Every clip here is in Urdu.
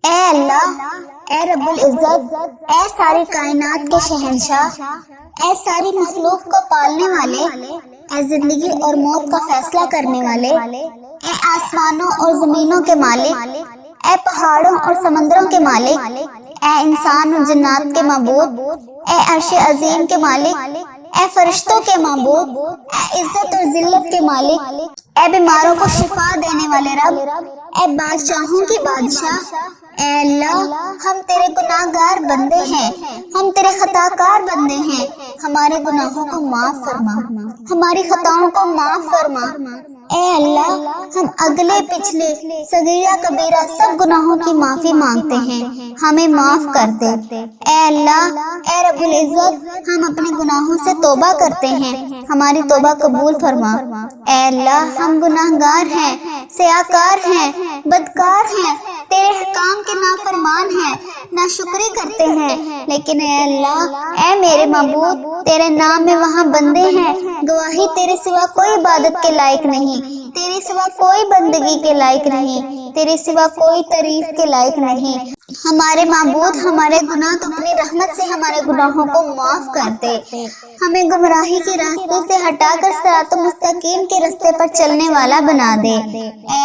اے اللہ، اے رب العزت، اے ساری کائنات کے شہنشاہ، اے ساری مخلوق کو پالنے والے، اے زندگی اور موت کا فیصلہ کرنے والے، اے آسمانوں اور زمینوں کے مالک، اے پہاڑوں اور سمندروں کے مالک، اے انسان اور جنات کے معبود، اے عرش عظیم کے مالک، اے فرشتوں کے معبود، اے عزت اور ذلت کے مالک، اے بیماروں کو شفا دینے والے رب، اے بادشاہوں کی بادشاہ، اے اللہ، ہم تیرے گناہ گار بندے ہیں، ہم تیرے خطا کار بندے ہیں، ہمارے گناہوں کو معاف فرما، ہماری خطاؤں کو معاف فرما۔ اے اللہ، ہم اگلے پچھلے صغیرہ کبیرہ سب گناہوں کی معافی مانگتے ہیں، ہمیں معاف کر دے۔ اے اللہ، اے رب العزت، ہم اپنے گناہوں سے توبہ کرتے ہیں، ہماری توبہ قبول فرما۔ اے اللہ، ہم گناہ گار ہیں، سیاکار ہیں، بدکار ہیں، تیرے حکام کے نافرمان ہیں، ناشکری کرتے ہیں، لیکن اے اللہ، اے میرے معبود، تیرے نام میں وہاں بندے ہیں، گواہی تیرے سوا کوئی عبادت کے لائق نہیں، تیرے سوا کوئی بندگی کے لائق نہیں، تیرے سوا کوئی تعریف کے لائق نہیں۔ ہمارے معبود، ہمارے گناہ تو اپنی رحمت سے ہمارے گناہوں کو معاف کر دے، ہمیں گمراہی کے راستے سے ہٹا کر صراط مستقیم کے راستے پر چلنے والا بنا دے۔ اے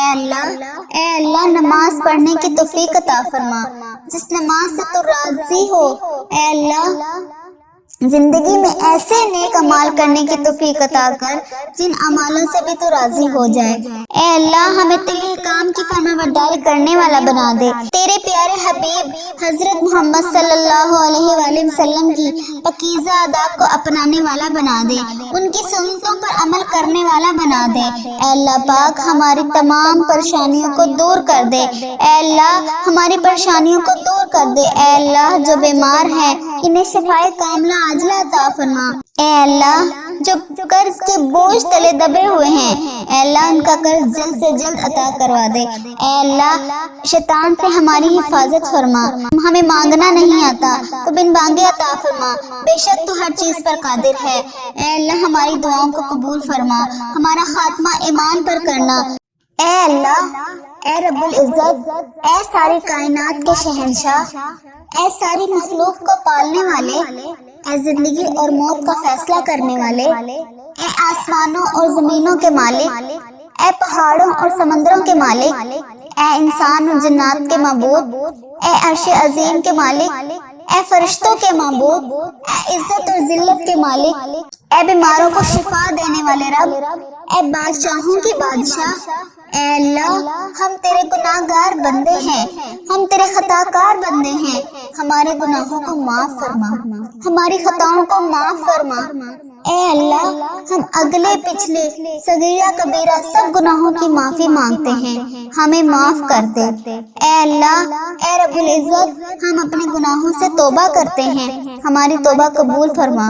اللہ، نماز پڑھنے کی توفیق عطا فرما، جس نماز سے تو راضی ہو۔ اے اللہ، زندگی میں ایسے نیک اعمال کرنے کی توفیق عطا کر جن اعمالوں سے بھی تو راضی ہو جائے۔ اے اللہ، ہمیں تیرے حکام کی فرمانبرداری کرنے والا بنا دے، تیرے پیارے حبیب حضرت محمد صلی اللہ علیہ وآلہ وسلم کی پاکیزہ ادا کو اپنانے والا بنا دے، ان کی سنتوں پر عمل کرنے والا بنا دے۔ اے اللہ پاک، ہماری تمام پریشانیوں کو دور کر دے۔ اے اللہ، ہماری پریشانیوں کو دور کر دے۔ اے اللہ، جو بیمار ہیں انہیں شفائے کاملہ عاجلہ عطا فرما۔ اے اللہ، جو قرض کے بوجھ تلے دبے ہوئے ہیں، اے اللہ، ان کا قرض جلد سے جلد عطا کروا دے۔ اے اللہ، شیطان سے ہماری حفاظت فرما، ہمیں مانگنا نہیں آتا تو بن مانگے عطا فرما، بے شک تو ہر چیز پر قادر ہے۔ اے اللہ، ہماری دعاؤں کو قبول فرما، ہمارا خاتمہ ایمان پر کرنا۔ اے اللہ، اے رب العزت، اے ساری کائنات کے شہنشاہ، اے ساری مخلوق کو پالنے والے، اے زندگی اور موت کا فیصلہ کرنے والے، اے آسمانوں اور زمینوں کے مالک، اے پہاڑوں اور سمندروں کے مالک، اے انسان اور جنات کے معبود، اے عرش عظیم کے مالک، اے فرشتوں کے معبود، اے عزت اور ذلت کے مالک، اے بیماروں کو شفا دینے والے رب، اے بادشاہوں کی بادشاہ، اے اللہ، ہم تیرے گناہ گار بندے ہیں، ہم تیرے خطا کار بندے ہیں، ہمارے گناہوں کو معاف فرما، ہماری خطاؤں کو معاف فرما۔ اے اللہ، ہم اگلے پچھلے صغیرہ کبیرہ سب گناہوں کی معافی مانگتے ہیں، ہمیں معاف کر دے۔ اے اللہ، اے رب العزت، ہم اپنے گناہوں سے توبہ کرتے ہیں، ہماری توبہ قبول فرما۔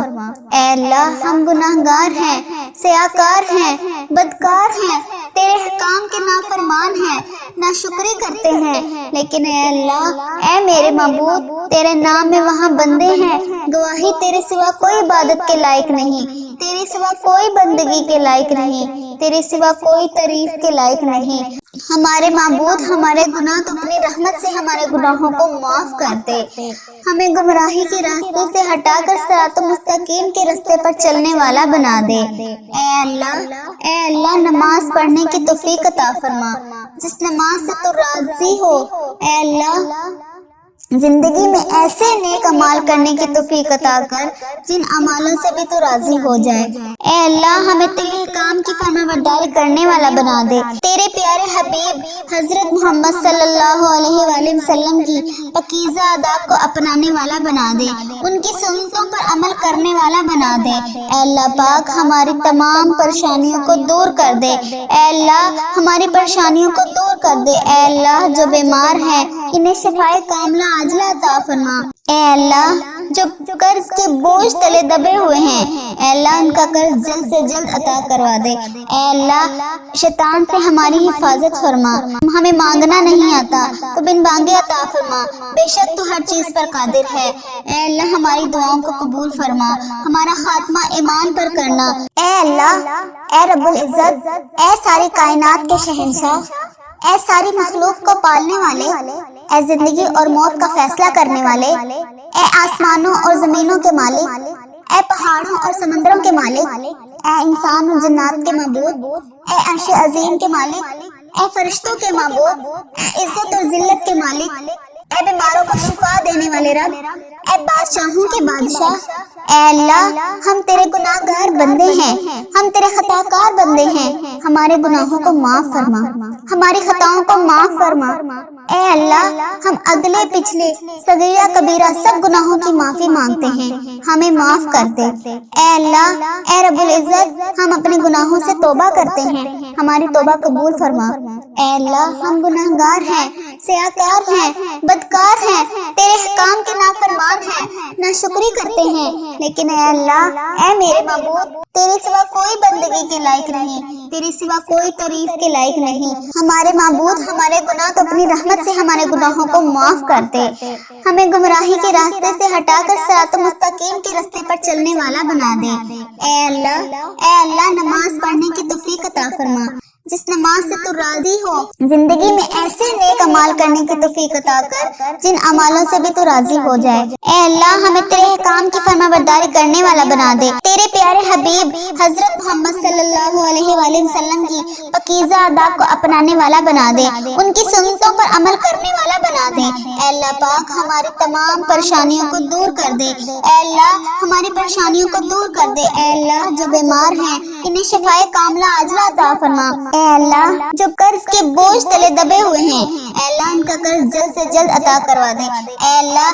اے اللہ، ہم گناہ گار ہیں، سیاکار ہیں، بدکار ہیں، تیرے حکام کے نافرمان ہیں، ناشکری کرتے ہیں، لیکن اے اللہ، اے میرے معبود، تیرے نام میں وہاں بندے ہیں، گواہی تیرے سوا کوئی عبادت کے لائق نہیں، تیرے سوا کوئی بندگی کے لائق نہیں، تیرے سوا کوئی تعریف کے لائق نہیں۔ ہمارے معبود، ہمارے گناہ تو اپنی رحمت سے ہمارے گناہوں کو معاف کر دے، ہمیں گمراہی کے راستے سے ہٹا کر صراط مستقیم کے راستے پر چلنے والا بنا دے۔ اے اللہ، نماز پڑھنے کی توفیق عطا فرما، جس نماز سے تو راضی ہو۔ اے اللہ، زندگی میں ایسے نیک اعمال کرنے کی توفیق عطا کر جن اعمالوں سے بھی تو راضی ہو جائے۔ اے اللہ، ہمیں تیرے حکام کی فرمانبرداری کرنے والا بنا دے، تیرے پیارے حبیب حضرت محمد صلی اللہ علیہ وآلہ وسلم کی پاکیزہ ادا کو اپنانے والا بنا دے، ان کی سنتوں پر عمل کرنے والا بنا دے۔ اے اللہ پاک، ہماری تمام پریشانیوں کو دور کر دے۔ اے اللہ، ہماری پریشانیوں کو دور کر دے۔ اے اللہ، جو بیمار ہیں انہیں شفائے کاملہ عاجلہ عطا فرما۔ اے اللہ، جو قرض کے بوجھ تلے دبے ہوئے ہیں، اے اللہ، ان کا قرض جلد سے جلد عطا کروا دے۔ اے اللہ، شیطان سے ہماری حفاظت فرما، ہمیں مانگنا نہیں آتا تو بن مانگے عطا فرما، بے شک تو ہر چیز پر قادر ہے۔ اے اللہ، ہماری دعاؤں کو قبول فرما، ہمارا خاتمہ ایمان پر کرنا۔ اے اللہ، اے رب العزت، اے ساری کائنات کے شہنشاہ، اے ساری مخلوق کو پالنے والے، اے زندگی اور موت کا فیصلہ کرنے والے، اے آسمانوں اور زمینوں کے مالک، اے پہاڑوں اور سمندروں کے مالک، اے انسان اور جنات کے معبود، اے عرش عظیم کے مالک، اے فرشتوں کے معبود، اے عزت اور ذلت کے مالک، اے بیماروں کو شفا دینے والے رب، اے بادشاہوں کے بادشاہ، اے اللہ ہم تیرے گناہ گار بندے ہیں، ہم تیرے خطا کار بندے ہیں، ہمارے گناہوں کو معاف فرما، ہماری خطاؤں کو معاف فرما۔ اے اللہ ہم اگلے پچھلے صغیرہ کبیرہ سب گناہوں کی معافی مانگتے ہیں، ہمیں معاف کر دے۔ اے اللہ، اے رب العزت ہم اپنے گناہوں سے توبہ کرتے ہیں، ہماری توبہ قبول فرما۔ اے اللہ ہم گناہ گار ہیں، سیاکار ہیں، بدکار ہیں، تیرے حکام کے نافرمان ہیں، ناشکری کرتے ہیں، لیکن اے اللہ، اے میرے معبود، تیرے سوا کوئی بندگی کے لائق نہیں، تیرے سوا کوئی تعریف کے لائق نہیں۔ ہمارے معبود ہمارے گناہ تو اپنی رحمت سے ہمارے گناہوں کو معاف کر دے، ہمیں گمراہی کے راستے سے ہٹا کر صراط مستقیم کے راستے پر چلنے والا بنا دے۔ اے اللہ نماز پڑھنے کی توفیق عطا فرما، جس نماز سے تو راضی ہو، زندگی میں ایسے نیک اعمال کرنے کی توفیق عطا کر جن اعمالوں سے بھی تو راضی ہو جائے۔ اے اللہ ہمیں تیرے حکام کی فرما برداری کرنے والا بنا دے، تیرے پیارے حبیب حضرت محمد صلی اللہ علیہ وآلہ وسلم کی پاکیزہ آداب کو اپنانے والا بنا دے، ان کی سنتوں پر عمل کرنے والا بنا دے۔ اے اللہ پاک ہماری تمام پریشانیوں کو دور کر دے، اے اللہ ہماری پریشانیوں کو دور کر دے۔ اے اللہ جو بیمار ہیں انہیں شفائے کاملہ عاجلہ عطا فرما۔ اے اللہ جو قرض کے بوجھ تلے دبے ہوئے ہیں، اے اللہ ان کا قرض جلد سے جلد عطا کروا دے۔ اے اللہ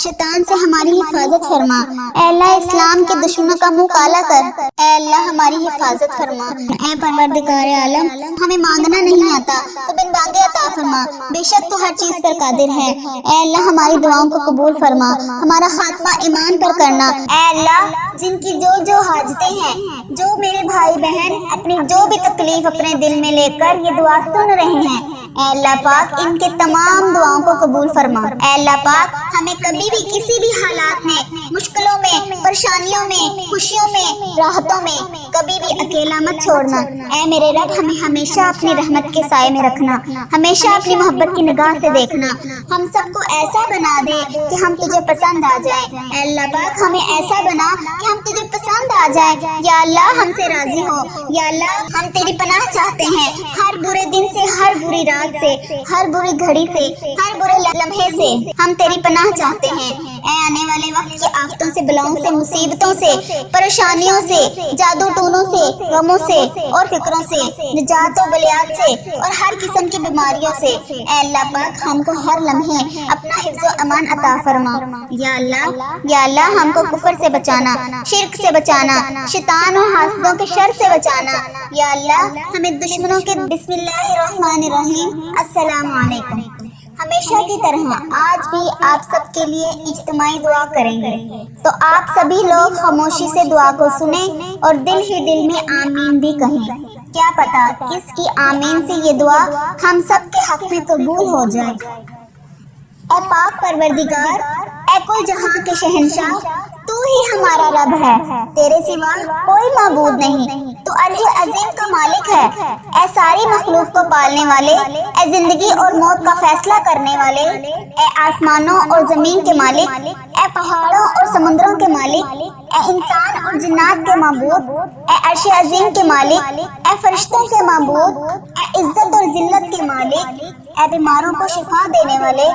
شیطان سے ہماری حفاظت فرما، اے اللہ اسلام کے دشمنوں کا منہ کالا کر، اے اللہ ہماری حفاظت فرما۔ اے پروردگار عالم ہمیں مانگنا نہیں آتا تو بن مانگے عطا فرما، بے شک تو ہر چیز پر قادر ہے۔ اے اللہ ہماری دعاؤں کو قبول فرما، ہمارا خاتمہ ایمان پر کرنا۔ اے اللہ جن کی جو حاجتیں ہیں، جو میرے بھائی بہن اپنی جو بھی تکلیف اپنے دل میں لے کر یہ دعا سن رہے ہیں، اے اللہ پاک ان کے تمام دعاؤں کو قبول فرما۔ اے اللہ پاک ہمیں کبھی بھی کسی بھی حالات میں، مشکلوں میں، پریشانیوں میں، خوشیوں میں، راحتوں میں کبھی بھی اکیلا مت چھوڑنا۔ اے میرے رب ہمیں ہمیشہ اپنی رحمت کے سائے میں رکھنا، ہمیشہ اپنی محبت کی نگاہ سے دیکھنا، ہم سب کو ایسا بنا دے کہ ہم تجھے پسند آ جائیں۔ اے اللہ پاک ہمیں ایسا بنا کہ ہم تجھے پسند آ جائیں۔ یا اللہ ہم سے راضی ہو، یا اللہ ہم تیری پناہ چاہتے ہیں، ہر برے دن سے، ہر بری رات سے، ہر بری گھڑی سے، ہر برے لمحے سے ہم تیری پناہ چاہتے ہیں۔ اے آنے والے وقت کی آفتوں سے، بلاؤں سے، مصیبتوں سے، پریشانیوں سے، جادو ٹونوں سے، غموں سے اور فکروں سے، نجات و بلیات سے اور ہر قسم کی بیماریوں سے اے اللہ پاک ہم کو ہر لمحے اپنا حفظ و امان عطا فرما۔ یا اللہ ہم کو کفر سے بچانا، شرک سے بچانا، شیطان اور حاسدوں کے شر سے بچانا۔ یا اللہ ہمیں دشمنوں کے بسم اللہ الرحمن الرحیم السلام علیکم۔ ہمیشہ کی طرح آج بھی آپ سب کے لیے اجتماعی دعا کریں گے، تو آپ سبھی لوگ خاموشی سے دعا کو سنیں اور دل ہی دل میں آمین بھی کہیں۔ کیا پتا کس کی آمین سے یہ دعا ہم سب کے حق میں قبول ہو جائے۔ اے پاک پروردگار، اے کل جہاں کے شہنشاہ، تو ہی ہمارا رب ہے، تیرے سوا کوئی معبود نہیں، تو عرش عظیم کا مالک ہے۔ اے ساری مخلوق کو پالنے والے، اے زندگی اور موت کا فیصلہ کرنے والے، اے آسمانوں اور زمین کے مالک، اے پہاڑوں اور سمندروں کے مالک، اے انسان اور جنات کے معبود، اے عرش عظیم کے مالک، اے فرشتوں کے معبود، اے عزت اور ذلت کے مالک، اے بیماروں کو شفا دینے والے،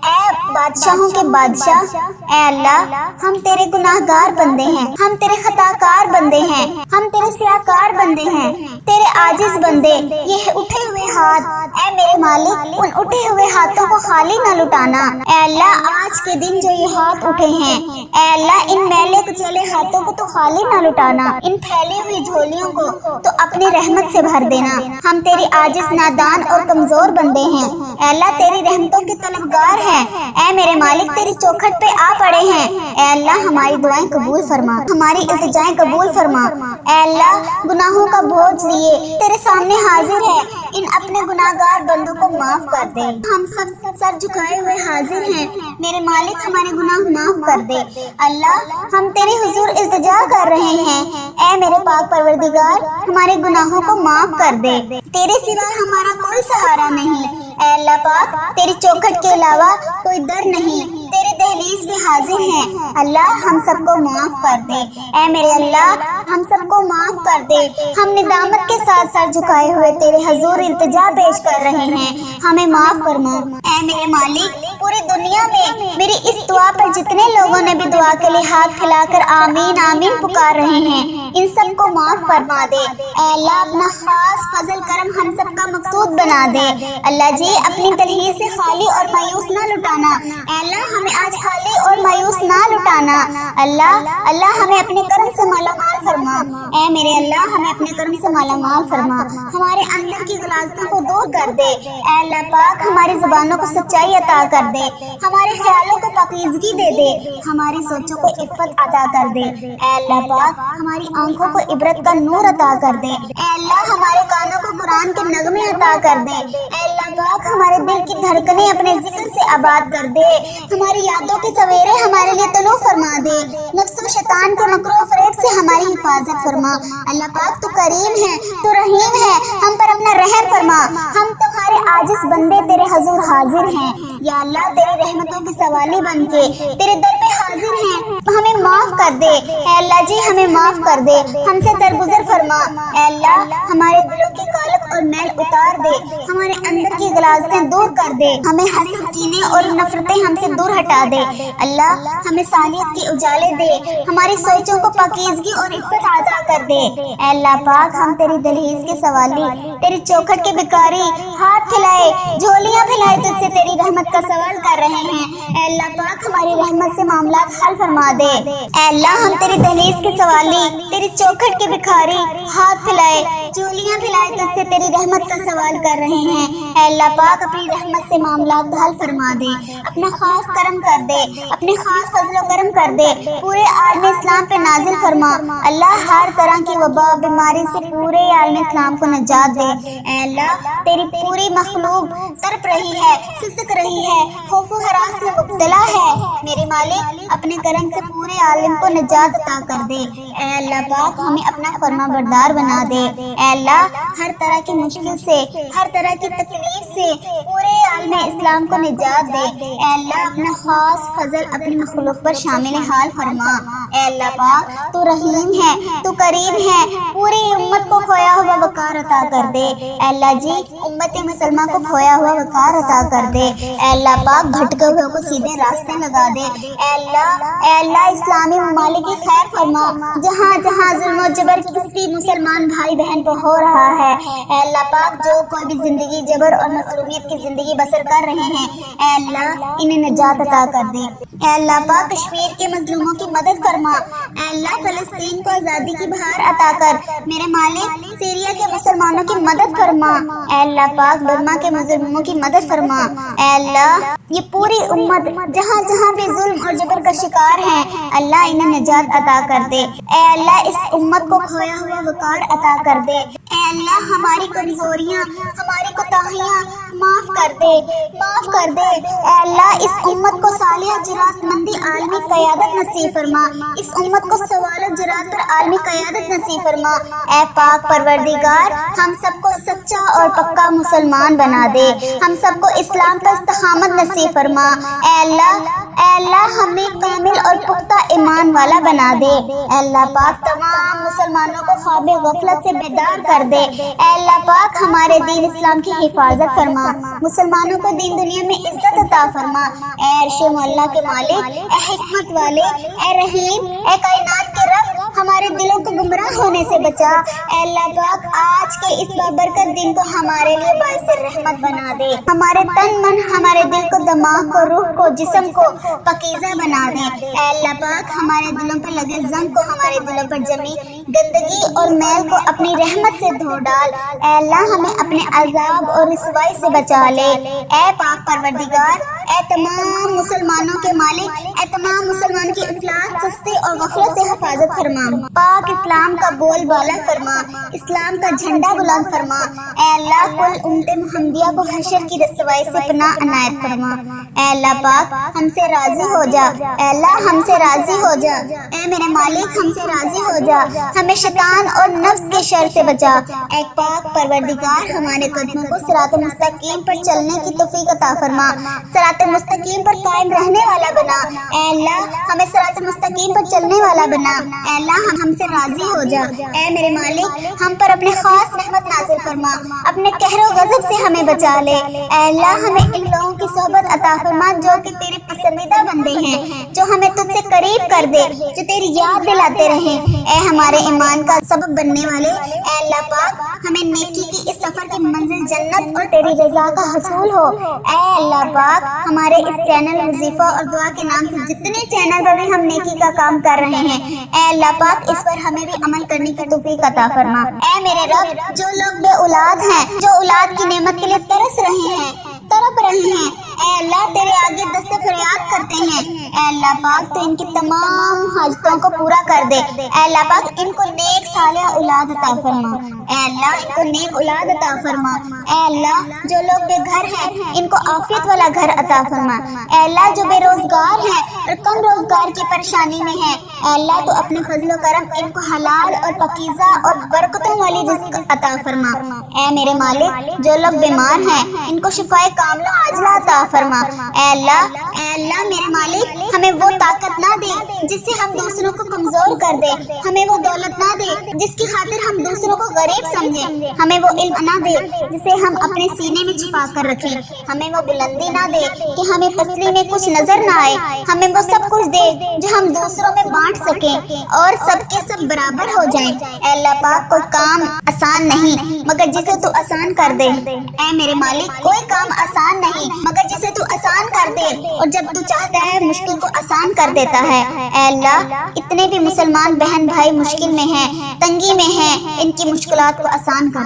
اے بادشاہوں کے بادشاہ، اے اللہ ہم تیرے گناہ گار بندے ہیں، ہم تیرے خطا کار بندے ہیں، ہم تیرے سیاکار بندے ہیں، تیرے عاجز بندے۔ یہ اٹھے ہوئے ہاتھ اے میرے مالک، ان اٹھے ہوئے ہاتھوں کو خالی نہ لٹانا۔ اے اللہ آج کے دن جو یہ ہاتھ اٹھے ہیں، اے اللہ ان میلے کچیلے ہاتھوں کو تو خالی نہ لٹانا، ان پھیلی ہوئی جھولیوں کو تو اپنی رحمت سے بھر دینا۔ ہم تیری عاجز، نادان اور کمزور بندے ہیں، اے اللہ تیری رحمتوں کے طلبگار ہیں۔ اے میرے مالک تیری چوکھٹ پہ آ پڑے ہیں، اے اللہ ہماری دعائیں قبول فرما، ہماری التجائیں قبول فرما۔ اے اللہ گناہوں کا بوجھ لیے تیرے سامنے حاضر ہے، ان اپنے گناہگار بندوں کو معاف کر دے۔ ہم سب سر جھکائے ہوئے حاضر ہیں، میرے مالک ہمارے گناہ معاف کر دے۔ اللہ ہم تیرے حضور التجا کر رہے ہیں، اے میرے پاک پروردگار ہمارے گناہوں کو معاف کر دے، تیرے سوا ہمارا کوئی سہارا نہیں۔ اے اللہ پاک تیری چوکھٹ کے علاوہ کوئی در نہیں، تیری دہلیز بھی حاضر ہیں، اللہ ہم سب کو معاف کر دے۔ اے میرے اللہ ہم سب کو معاف کر دے، ہم ندامت کے ساتھ سر جھکائے ہوئے تیرے حضور التجا پیش کر رہے ہیں، ہمیں معاف فرما۔ اے میرے مالک پوری دنیا میں میری اس دعا پر جتنے لوگوں نے بھی دعا کے لیے ہاتھ پھیلا کر آمین آمین پکار رہے ہیں، ان سب کو معاف فرما دے۔ اے اللہ اپنا خاص فضل کرم ہم سب کا مقصود بنا دے۔ اللہ جی اپنی دلہی سے خالی اور مایوس نہ لٹانا، اے اللہ ہمیں آج خالی اور مایوس نہ لٹانا۔ اللہ ہمیں اپنے کرم سے مالا مال فرما، اے میرے اللہ ہمیں اپنے کرم سے مالا مال فرما، ہمارے اندر کی غلاظتوں کو دور کر دے۔ اے اللہ پاک ہماری زبانوں کو سچائی عطا کر دے، ہمارے خیالوں کو پاکیزگی دے دے، ہماری سوچوں کو عفت عطا کر دے۔ اے اللہ پاک ہماری آنکھوں کو عبرت کا نور عطا کر دے۔ اے اللہ ہمارے کانوں کو قرآن کے نغمے عطا کر دے۔ اے اللہ پاک ہمارے دل کی دھڑکنیں اپنے ذکر سے آباد کر دے، ہماری یادوں کے سویرے ہمارے لیے طلوع فرما دے، نفس و شیطان کے مکر و فریب سے ہماری حفاظت فرما۔ اللہ پاک تو کریم ہے، تو رحیم ہے، ہم پر اپنا رحم فرما، ہم تمہارے عاجز بندے تیرے حضور حاضر ہیں، یا اللہ تیری رحمتوں کے سوالی بن کے تیرے در پہ حاضر ہیں، ہمیں معاف کر دے۔ اے اللہ جی ہمیں معاف کر دے، ہم سے درگزر فرما۔ اے اللہ ہمارے دلوں کی کالک اور میل اتار دے، ہمارے اندر کی غلاظتیں دور کر دے، ہمیں حسد کینے اور نفرتیں ہم سے دور ہٹا دے۔ اللہ ہمیں صالحیت کے اجالے دے، ہماری سوچوں کو پاکیزگی اور عفت عطا کر دے۔ اے اللہ پاک ہم تیری دلہیز کے سوالی، تیری چوکھٹ کے بھکاری، ہاتھ پھیلائے جھولیاں پھیلائے تجھ سے تیری رحمت کا سوال کر رہے ہیں۔ اے اللہ پاک ہماری رحمت سے معاملات حل فرما دے۔ اے اللہ ہم تیری دہلیز کے سوالی، تیری چوکھٹ کے بھکاری، ہاتھ پھیلائے جھولیاں پھیلائے تجھ سے تیری رحمت کا سوال کر رہے ہیں۔ اے اللہ پاک اپنی رحمت سے معاملات حل فرما دے، اپنا خاص کرم کر دے، اپنے خاص فضل و کرم کر دے، پورے عالم اسلام پہ نازل فرما۔ اللہ ہر طرح کی وبا بیماری سے پورے عالم اسلام کو نجات دے۔ اے اللہ تیری پوری مخلوق تڑپ رہی ہے، سسک رہی ہے، خوف و ہراس میں مبتلا ہے، میرے مالک اپنے کرم سے پورے عالم کو نجات عطا کر دے۔ اے اللہ پاک ہمیں اپنا فرما بردار بنا دے۔ اے اللہ ہر طرح کی مشکل سے، ہر طرح کی تکلیف سے پورے عالم اسلام کو نجات دے۔ اے اللہ اپنا خاص فضل اپنی مخلوق پر شامل حال فرما۔ اے اللہ پاک تو رحیم ہے، تو کریم ہے، پوری امت کو کھویا ہوا وقار عطا کر دے۔ اے اللہ جی امت مسلمہ کو کھویا ہوا وقار عطا کر دے۔ اے اللہ پاک بھٹکے ہوئے کو سیدھے راستے لگا دے۔ اے اللہ اسلامی ممالک کی خیر فرما، جہاں جہاں ظلم و جبر کسی مسلمان بھائی بہن کو ہو رہا ہے، اے اللہ پاک جو کوئی بھی زندگی جبر اور مظلومیت کی زندگی بسر کر رہے ہیں، اے اللہ انہیں نجات عطا کر دے۔ اے اللہ پاک کشمیر کے مظلوموں کی مدد فرما۔ اے اللہ فلسطین کو آزادی کی بہار عطا کر، میرے مالک سیریا کے مسلمانوں کی مدد فرما۔ اے اللہ پاک برما کے مظلوموں کی مدد فرما۔ اے اللہ یہ پوری امت جہاں جہاں بھی ظلم اور جبر کا شکار ہے، اللہ انہیں نجات عطا کر دے۔ اے اللہ اس امت کو کھویا ہوا وقار عطا کر دے۔ اے اللہ ہماری کمزوریاں، ہماری کوتاہیاں معاف کر دے، معاف کر دے۔ اے اللہ اس امت کو صالح جرات مندی عالمی قیادت نصیب فرما، اس امت کو سوال و جرات پر عالمی قیادت نصیب فرما۔ اے پاک پروردگار ہم سب کو سچا اور پکا مسلمان بنا دے، ہم سب کو اسلام پر استقامت نصیب فرما۔ اے اللہ ہمیں کامل اور پختہ ایمان والا بنا دے۔ اے اللہ پاک تمام مسلمانوں کو خواب غفلت سے بیدار کر دے۔ اے اللہ پاک ہمارے دین اسلام کی حفاظت فرما، مسلمانوں کو دین دنیا میں عزت عطا فرما۔ اے عرش مولا کے مالک، اے حکمت والے، اے رحیم، اے کائنات کے رب ہمارے دلوں کو گمراہ ہونے سے بچا۔ اے اللہ پاک آج کے اس بابرکت دن کو ہمارے لیے باعث رحمت بنا دے، ہمارے تن من، ہمارے دل کو، دماغ کو، روح کو، جسم کو پاکیزہ بنا دے۔ اے اللہ پاک ہمارے دلوں پر لگے زنگ کو ہمارے دلوں پر جمی گندگی اور میل کو اپنی رحمت سے دھو ڈال۔ اے اللہ ہمیں اپنے عذاب اور رسوائی سے بچا لے۔ اے پاک پروردگار، اے تمام مسلمانوں کے مالک، اے تمام مسلمانوں کی افلاس، سستی اور غفلت سے حفاظت فرما۔ پاک اسلام کا بول بالا فرما، اسلام کا جھنڈا بلند فرما۔ اے اللہ کل امت محمدیہ کو حشر کی رسوائی سے پناہ عنایت فرما۔ اے اللہ پاک ہم سے راضی ہو جا، اے اللہ ہم سے راضی ہو جا، اے میرے مالک ہم سے راضی ہو جا، ہمیں شیطان اور نفس کے شر سے بچا۔ اے پاک پروردگار ہمارے قدموں کو صراط مستقیم پر چلنے کی توفیق عطا فرما، صراط مستقیم پر قائم رہنے والا بنا۔ اے اللہ ہمیں صراط مستقیم پر چلنے والا بنا۔ اے اللہ ہم سے راضی ہو جا، اے میرے مالک ہم پر اپنے خاص رحمت نازل فرما، اپنے قہر و غضب سے ہمیں بچا لے۔ اے اللہ ہمیں ان لوگوں کی صحبت عطا فرما جو کہ تیرے پسندیدہ بندے ہیں، جو ہمیں تجھ سے قریب کر دے، جو تیری یاد دلاتے رہیں۔ اے ہمارے ایمان کا سبب بننے والے، اے اللہ پاک ہمیں نیکی کی اس سفر کی منزل جنت اور تیری رضا کا حصول ہو۔ اے اللہ پاک ہمارے اس چینل وظیفہ اور دعا کے نام سے جتنے چینل پر بھی ہم نیکی کا کام کر رہے ہیں، اے اللہ پاک اس پر ہمیں بھی عمل کرنے کی توفیق عطا فرما۔ اے میرے رب جو لوگ بے اولاد ہیں، جو اولاد کی نعمت کے لیے ترس رہے ہیں، تڑپ رہے ہیں، اے اللہ تیرے آگے دست فریاد کرتے ہیں، اے اللہ پاک تو ان کی تمام حاجتوں کو پورا کر دے۔ اے اللہ پاک ان کو نیک صالح اولاد عطا فرما، اے اللہ ان کو نیک اولاد عطا فرما۔ اے اللہ جو لوگ بے گھر ہیں ان کو عافیت والا گھر عطا فرما۔ اے اللہ جو بے روزگار ہیں اور کم روزگار کی پریشانی میں ہیں، اے اللہ تو اپنے فضل و کرم ان کو حلال اور پاکیزہ اور برکتوں والی رزق عطا فرما۔ اے میرے مالک جو لوگ بیمار ہیں ان کو شفائے کاملہ عاجلہ عطا فرما۔ اے اللہ میرے مالک ہمیں وہ طاقت نہ دے جس سے ہم دوسروں کو کمزور کر دے، ہمیں وہ دولت نہ دے جس کی خاطر ہم دوسروں کو غریب سمجھیں، ہمیں وہ علم نہ دے جسے ہم اپنے سینے میں چھپا کر رکھیں، ہمیں وہ بلندی نہ دے کہ ہمیں پسلی میں کچھ نظر نہ آئے، ہمیں وہ سب کچھ دے جو ہم دوسروں میں بانٹ سکیں اور سب کے سب برابر ہو جائیں۔ اے اللہ پاک کوئی کام آسان نہیں مگر جسے تو آسان کر دے۔ اے میرے مالک کوئی کام آسان نہیں مگر جسے تو آسان کر دے، اور جب تو چاہتا ہے مشکل کو آسان کر دیتا ہے۔ اے اللہ اتنے بھی مسلمان بہن بھائی مشکل میں ہیں، تنگی میں ہیں، ان کی مشکلات کو آسان کر